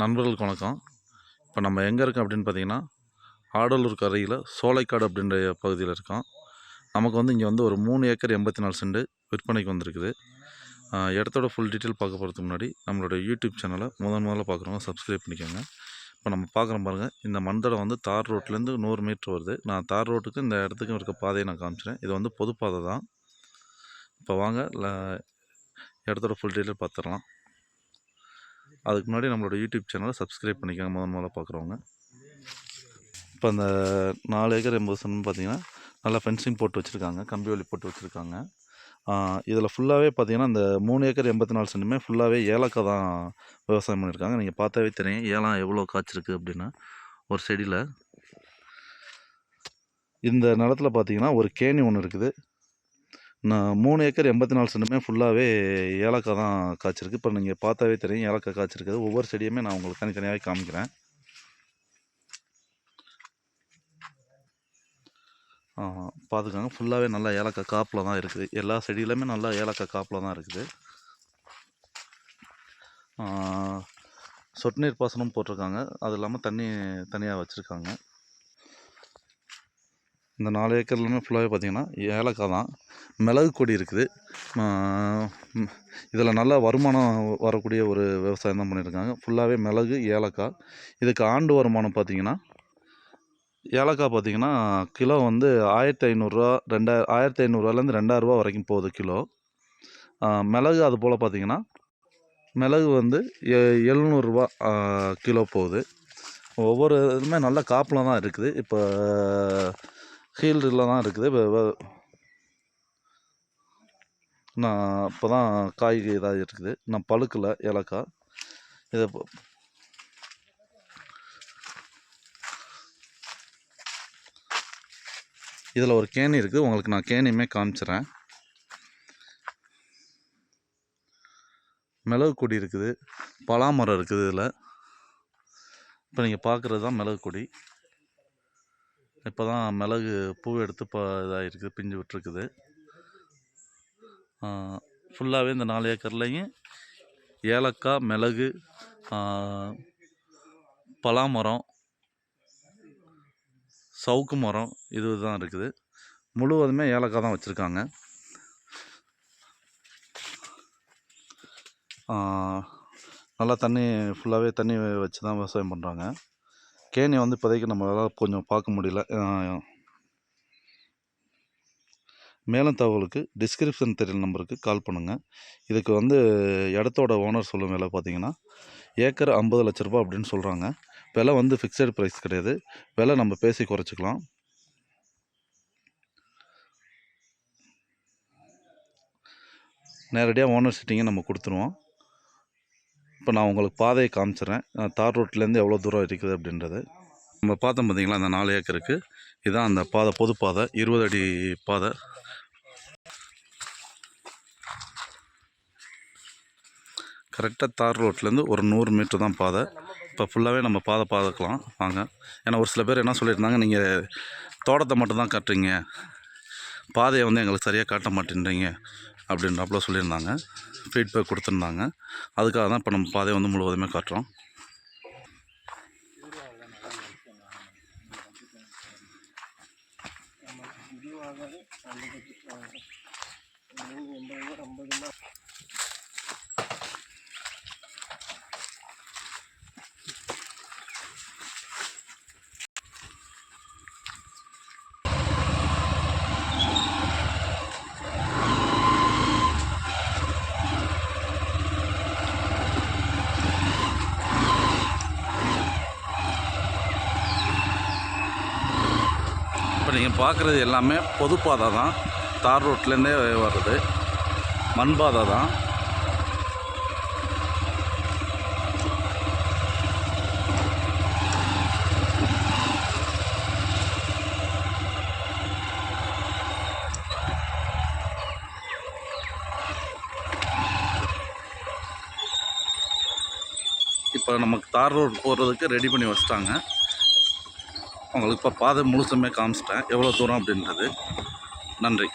நண்பர்களுக்கு வணக்கம். இப்போ நம்ம எங்கே இருக்கோம் அப்படின்னு பார்த்தீங்கன்னா, ஆடலூர் கரையில் சோலைக்காடு அப்படின்ற பகுதியில் இருக்கோம். நமக்கு வந்து இங்கே வந்து ஒரு 3 ஏக்கர் 84 சென்ட் விற்பனைக்கு வந்திருக்குது. இடத்தோட ஃபுல் டீட்டெயில் பார்க்க போகிறதுக்கு முன்னாடி நம்மளோட யூடியூப் சேனலை முதல்ல பார்க்குறவங்க சப்ஸ்கிரைப் பண்ணிக்கோங்க. இப்போ நம்ம பார்க்குறோம் பாருங்கள், இந்த மண்தடம் வந்து தார் ரோட்லேருந்து 100 மீட்டர் வருது. நான் தார் ரோட்டுக்கு இந்த இடத்துக்கும் இருக்க பாதையை நான் காமிச்சிட்டேன். இது வந்து பொது பாதை தான். இப்போ வாங்க இடத்தோட ஃபுல் டீட்டெயில் பார்த்துடலாம். அதுக்கு முன்னாடி நம்மளோட யூடியூப் சேனலை சப்ஸ்கிரைப் பண்ணிக்கோங்க முதல்ல பார்க்குறவங்க. இப்போ அந்த 4 ஏக்கர் 80 சென்ட் பார்த்தீங்கன்னா நல்லா ஃபென்சிங் போட்டு வச்சுருக்காங்க, கம்பி வேலி போட்டு வச்சுருக்காங்க. இதில் ஃபுல்லாகவே பார்த்தீங்கன்னா இந்த 3 ஏக்கர் 84 சென்ட்டுமே ஃபுல்லாகவே ஏலக்காய் தான் விவசாயம் பண்ணியிருக்காங்க. நீங்கள் பார்த்தாவே தெரியும் ஏலம் எவ்வளோ காய்ச்சிருக்கு அப்படின்னு ஒரு செடியில். இந்த நிலத்தில் பார்த்தீங்கன்னா ஒரு கேணி ஒன்று இருக்குது. 3 ஏக்கர் 84 சென்ட்டுமே ஃபுல்லாகவே ஏலக்காய் தான் காய்ச்சிருக்கு. இப்போ நீங்கள் பார்த்தாவே தெரியும் ஏலக்காய் காய்ச்சிருக்குது. ஒவ்வொரு செடியுமே நான் உங்களுக்கு தனித்தனியாகவே காமிக்கிறேன். பார்த்துக்கோங்க, ஃபுல்லாகவே நல்லா ஏலக்காய் காப்பில் தான் இருக்குது. எல்லா செடியிலுமே நல்லா ஏலக்காய் காப்பில் தான் இருக்குது. சொட்டு நீர் பாசனம் போட்டிருக்காங்க, அது இல்லாமல் தண்ணி தனியாக வச்சுருக்காங்க. இந்த 4 ஏக்கர்லையுமே ஃபுல்லாகவே பார்த்திங்கன்னா ஏலக்காய் தான். மிளகு கொடி இருக்குது. இதில் நல்ல வருமானம் வரக்கூடிய ஒரு விவசாயம் தான் பண்ணியிருக்காங்க. ஃபுல்லாகவே மிளகு, ஏலக்காய். இதுக்கு ஆண்டு வருமானம் பார்த்திங்கன்னா ஏலக்காய் பார்த்திங்கன்னா கிலோ வந்து 1500 1500லேருந்து 2000 வரைக்கும் போகுது கிலோ. மிளகு அது போல் பார்த்திங்கன்னா மிளகு வந்து 700 கிலோ போகுது. ஒவ்வொரு இதுவுமே நல்ல காப்பில் தான் இருக்குது. இப்போ ஹீல்டில் தான் இருக்குது. நான் இப்போ தான் காய் இதாக இருக்குது. நான் பழுக்கலை ஏலக்காய். இதை இதில் ஒரு கேணி இருக்குது, உங்களுக்கு நான் கேணியுமே காமிச்சிட்றேன். மிளகு கொடி இருக்குது, பலாமரம் இருக்குது. இதில் இப்போ நீங்கள் பார்க்குறது தான் மிளகு கொடி. இப்போ தான் மிளகு பூ எடுத்து இதாக இருக்குது, பிஞ்சு விட்டுருக்குது. ஃபுல்லாகவே இந்த 4 ஏக்கர்லேயும் ஏலக்காய், மிளகு, பலாமரம், சவுக்கு மரம் இது தான் இருக்குது. முழுவதுமே ஏலக்காய் தான் வச்சுருக்காங்க. நல்லா தண்ணி ஃபுல்லாகவே தண்ணி வச்சு தான் விவசாயம் பண்ணுறாங்க. கேணி வந்து இப்போதைக்கு நம்மளால் கொஞ்சம் பார்க்க முடியல. மேலும் தகவலுக்கு டிஸ்கிரிப்ஷன் தெரியும் நம்பருக்கு கால் பண்ணுங்கள். இதுக்கு வந்து இடத்தோட ஓனர் சொல்லும் விலை பார்த்திங்கன்னா ஏக்கர் 50 லட்ச ரூபா அப்படின்னு சொல்கிறாங்க. விலை வந்து ஃபிக்ஸட் ப்ரைஸ் கிடையாது, விலை நம்ம பேசி குறைச்சிக்கலாம். நேரடியாக ஓனர் சிட்டிங்கை நம்ம கொடுத்துருவோம். இப்போ நான் உங்களுக்கு பாதையை காமிச்சிட்றேன், தார் ரோட்லேருந்து எவ்வளோ தூரம் இருக்குது அப்படின்றது. நம்ம பார்த்தோம் பார்த்திங்களா அந்த 4 ஏக்கருக்கு இதுதான் அந்த பாதை, பொது பாதை, 20 அடி பாதை. கரெக்டாக தார் ரோட்லேருந்து ஒரு 100 மீட்ரு தான் பாதை. இப்போ ஃபுல்லாகவே நம்ம பாதை பார்க்கலாம் வாங்க. ஏன்னா ஒரு சில பேர் என்ன சொல்லியிருந்தாங்க, நீங்கள் தோட்டத்தை மட்டும்தான் காட்டுறீங்க, பாதையை வந்து எங்களுக்கு சரியாக காட்ட மாட்டேன்றீங்க அப்படின்றப்பல சொல்லியிருந்தாங்க, ஃபீட்பேக் கொடுத்துருந்தாங்க. அதுக்காக தான் இப்போ நம்ம பாதையை வந்து முழுவதுமே காட்டுறோம். இப்போ நீங்கள் பார்க்குறது எல்லாமே பொது பாதை தான், தார் ரோட்லேருந்தே வர்றது மண் பாதை தான். இப்போ நமக்கு தார் ரோடு போகிறதுக்கு ரெடி பண்ணி வச்சிட்டாங்க. உங்களுக்கு இப்போ பாதை முழுசுமே காமிச்சிட்டேன் எவ்வளோ தூரம் அப்படின்றது. நன்றி.